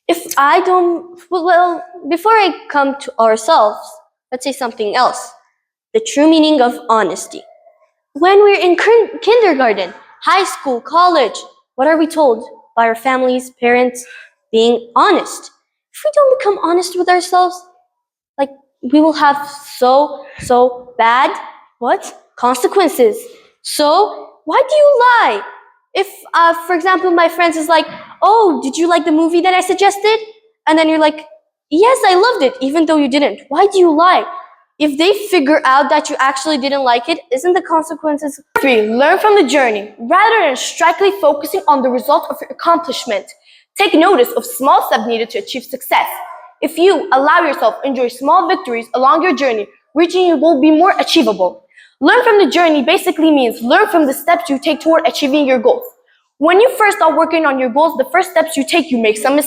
If I don't, well, before I come to ourselves, let's say something else. The true meaning of honesty. When we're in kindergarten, high school, college, what are we told by our families, parents? Being honest. If we don't become honest with ourselves, like we will have so bad consequences. So why do you lie? If for example my friends is like, oh, did you like the movie that I suggested? And then you're like, yes, I loved it, even though you didn't. Why do you lie? If they figure out that you actually didn't like it, isn't the consequences? 3. Learn from the journey rather than strictly focusing on the result of your accomplishment. Take notice of small steps needed to achieve success. If you allow yourself to enjoy small victories along your journey, reaching your goal will be more achievable. Learn from the journey basically means learn from the steps you take toward achieving your goals. When you first start working on your goals, the first steps you take, you make some mistakes.